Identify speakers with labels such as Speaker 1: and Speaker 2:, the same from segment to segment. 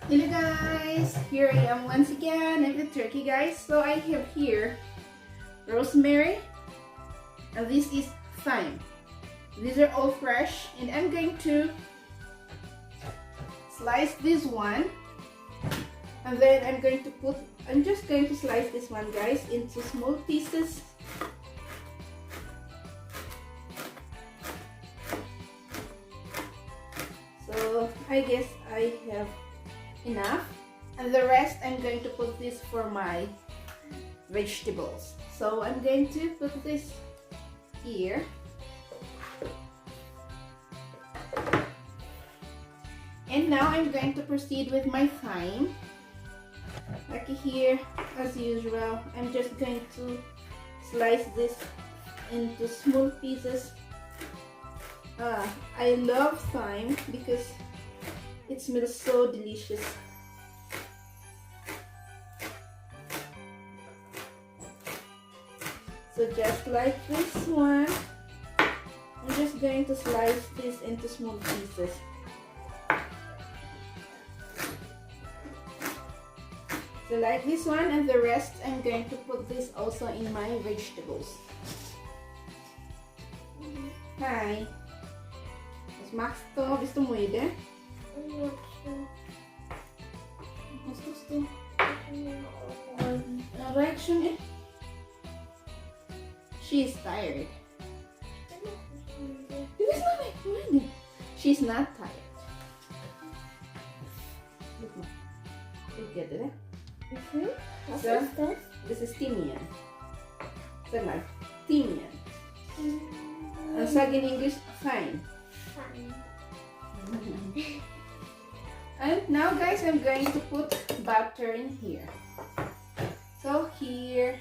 Speaker 1: Hello guys, here I am once again with the turkey guys. So I have here rosemary and this is thyme. These are all fresh and I'm going to slice this one and then I'm just going to slice this one guys into small pieces. So I guess I have enough, and the rest I'm going to put this for my vegetables. So I'm going to put this here. And now I'm going to proceed with my thyme. Like here, as usual, I'm just going to slice this into small pieces. I love thyme because it smells so delicious. So just like this one, I'm just going to slice this into small pieces. So like this one, and the rest I'm going to put this also in my vegetables. Hi. Was machst du? Bist du müde? Was tust du? Reaction. She is tired. She's not tired. Look at it.
Speaker 2: Was
Speaker 1: So,
Speaker 2: ist das?
Speaker 1: this is timian. Sag mal, timian. Sag in English, fine.
Speaker 2: Fine.
Speaker 1: And now guys, I'm going to put butter in here. So here,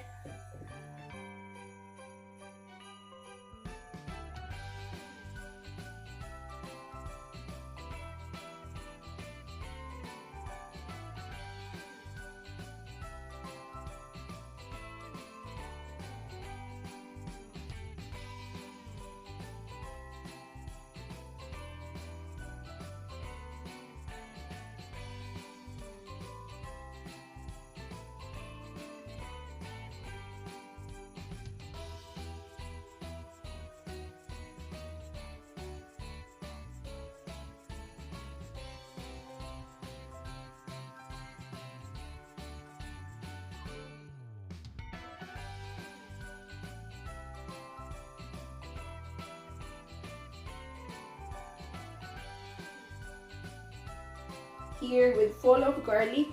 Speaker 1: here with full of garlic.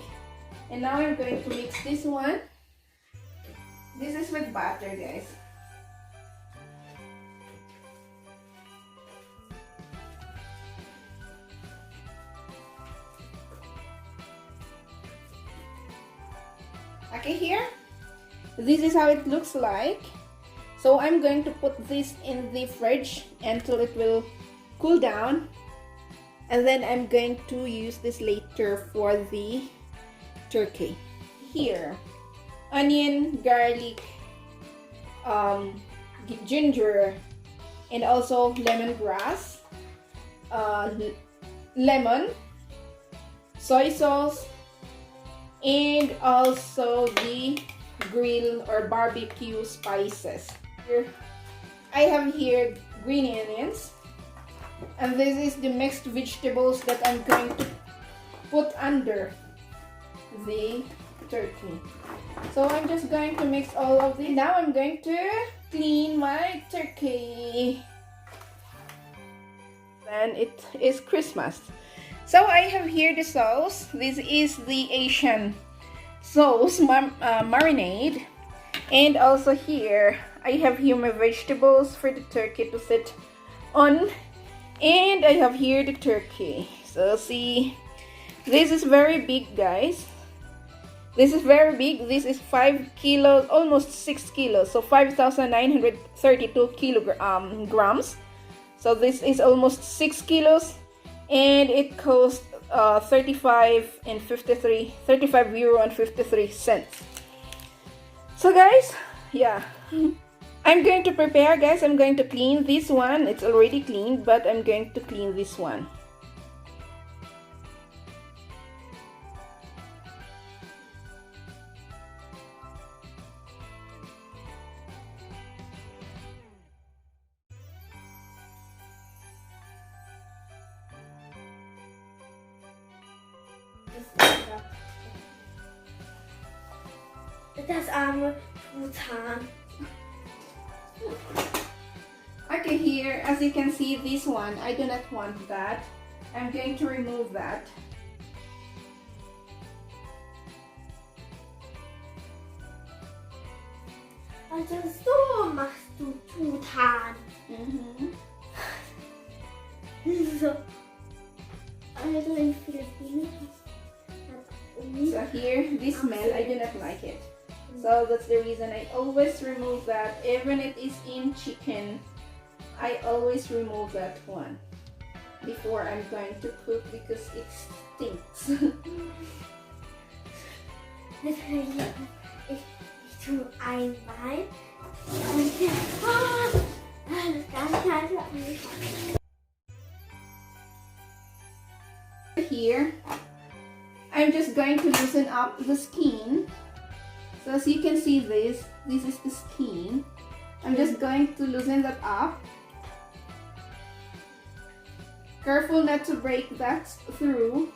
Speaker 1: And now I'm going to mix this one. This is with butter guys. Okay, here, this is how it looks like. So I'm going to put this in the fridge until it will cool down, and then I'm going to use this later for the turkey. Here, onion, garlic, ginger, and also lemongrass, lemon, soy sauce, and also the grill or barbecue spices. Here, I have here green onions, and this is the mixed vegetables that I'm going to put under the turkey. So I'm just going to mix all of these. Now I'm going to clean my turkey. And it is Christmas. So I have here the sauce. This is the Asian sauce marinade. And also here, I have here my vegetables for the turkey to sit on. And I have here the turkey. So see, this is very big guys. This is very big. This is 5 kilos, almost 6 kilos. So 5,932 grams. So this is almost 6 kilos. And it costs 35 euro and 53 cents. So guys, yeah. I'm going to prepare guys. I'm going to clean this one. It's already cleaned, but I'm going to clean this one.
Speaker 2: Das arme Truthahn.
Speaker 1: Okay, here, as you can see, this one, I do not want that. I'm going to remove that.
Speaker 2: Also so machst du Truthahn. So. Also in Philippinen.
Speaker 1: So here, this smell, I do not like it. So that's the reason I always remove that. Even if it is in chicken, I always remove that one before I'm going to cook because it stinks.
Speaker 2: Ich tue einmal.
Speaker 1: Here, I'm just going to loosen up the skin. So as you can see this is the skin. I'm just going to loosen that up. Careful not to break that through.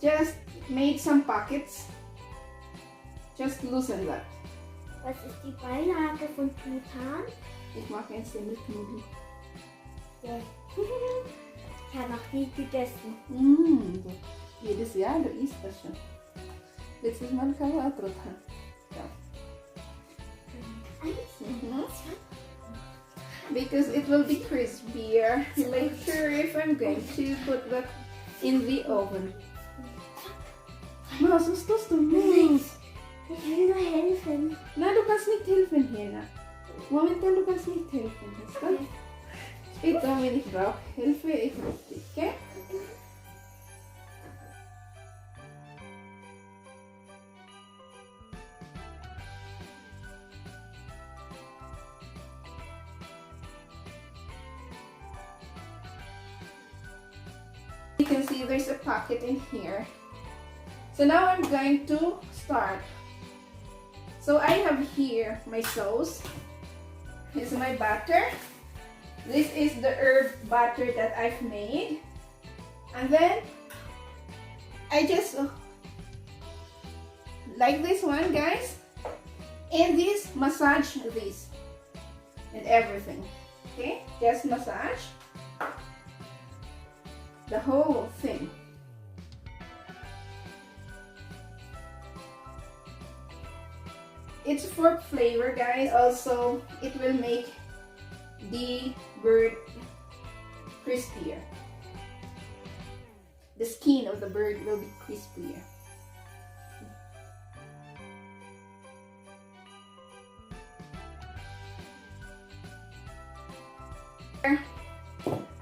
Speaker 1: Just make some pockets. Just loosen that.
Speaker 2: Was ist die Beilage von Truthahn?
Speaker 1: Ich mache ein Semmelknubbel.
Speaker 2: Ja. Ich habe noch nie gegessen.
Speaker 1: Jedes Jahr, du isst das schon. Letztes Mal kam auch Truthahn. Ja. Because it will be crispier later if I'm going to put that in the oven. Was tust du nicht?
Speaker 2: Ich will nur helfen.
Speaker 1: Nein, du kannst nicht helfen, Hena. Momentan, du kannst nicht helfen, weißt du? Später, wenn ich brauche Hilfe, ich rufe dich, okay? You can see there's a pocket in here. So now I'm going to start. So I have here my sauce. This is my butter. This is the herb butter that I've made. And then I just like this one, guys. And this, massage this and everything. Okay, just massage the whole thing. It's for flavor, guys. Also, it will make the bird crispier. The skin of the bird will be crispier.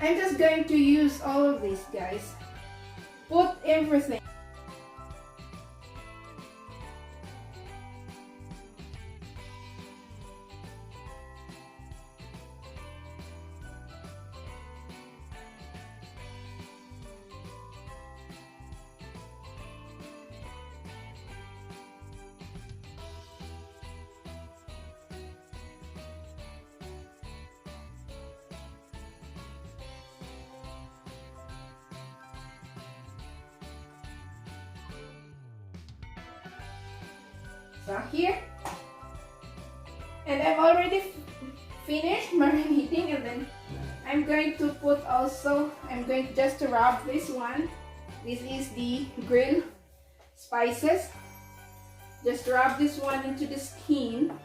Speaker 1: I'm just going to use all of this, guys. Put everything. So here, and I've already finished marinating, and then I'm going to put also, I'm going just to rub this one. This is the grill spices. Just rub this one into the skin.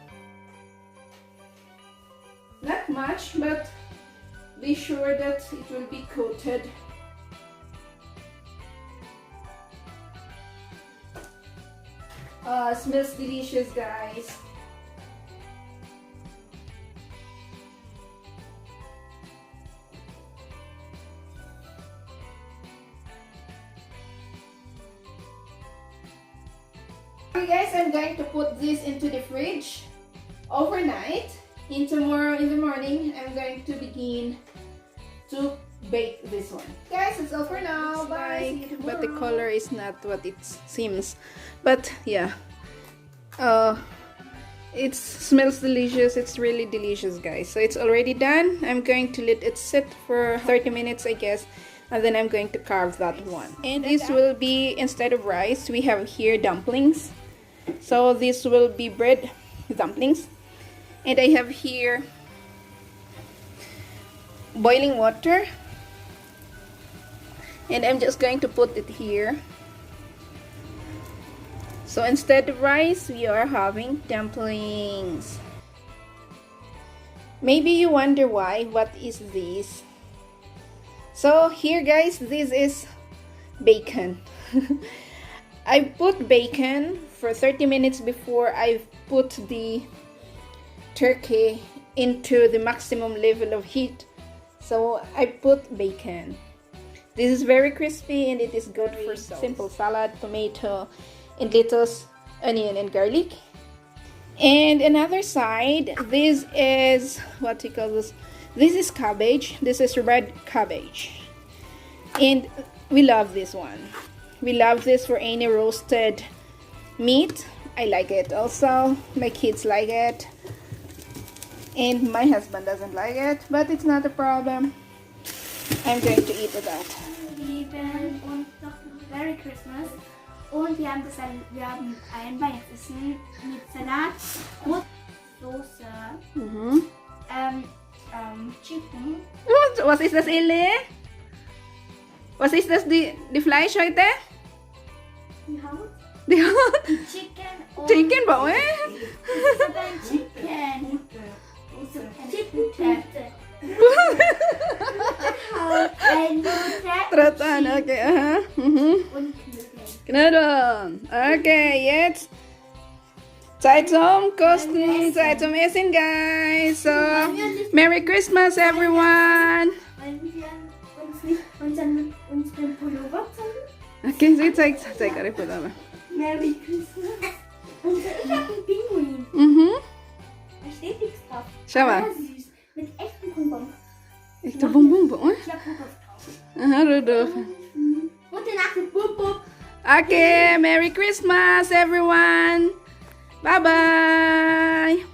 Speaker 1: Not much, but be sure that it will be coated. Smells delicious, guys. Okay, guys, I'm going to put this into the fridge overnight. And tomorrow in the morning, I'm going to begin to bake this one. Guys, it's all for now. Bye. But the color is not what it seems. But yeah, it smells delicious. It's really delicious, guys. So it's already done. I'm going to let it sit for 30 minutes, I guess. And then I'm going to carve that one. And this will be, instead of rice, we have here dumplings. So this will be bread dumplings. And I have here boiling water. And I'm just going to put it here. So instead of rice, we are having dumplings. Maybe you wonder why. What is this? So here guys, this is bacon. I put bacon for 30 minutes before I put the turkey into the maximum level of heat. So I put bacon. This is very crispy and it is good for simple salad, tomato, and lettuce, onion, and garlic. And another side, this is what you call this. This is cabbage. This is red cabbage, and we love this one. We love this for any roasted meat. I like it also. My kids like it, and my husband doesn't like it, but it's not a problem. I'm going to eat that.
Speaker 2: Lieben und noch Merry Christmas. Und wir haben ein Weihnachtsessen mit Salat und Soße. Chicken.
Speaker 1: Was ist das, Elle? Was ist das, die Fleisch heute?
Speaker 2: Die Haut.
Speaker 1: Die Haut?
Speaker 2: Chicken und...
Speaker 1: Chicken ba, eh?
Speaker 2: Chicken. Chicken.
Speaker 1: Tratan, okay, aha.
Speaker 2: Und
Speaker 1: Knödel. Okay, jetzt Zeit zum Kosten, Zeit zum Essen, guys. So, Merry Christmas, everyone.
Speaker 2: Wollen wir uns nicht unseren Pullover zeigen?
Speaker 1: Okay, sie zeig eure Pullover.
Speaker 2: Merry Christmas. Und ich habe einen Pinguin. Da steht nichts drauf.
Speaker 1: Schau mal.
Speaker 2: Ah, süß. Mit echten Bonbons.
Speaker 1: Echte Bonbon, oh?
Speaker 2: Ich habe Rudolf drauf.
Speaker 1: Aha, Rudolf.
Speaker 2: Gute Nacht mit Bub.
Speaker 1: Okay, Merry Christmas, everyone. Bye-bye.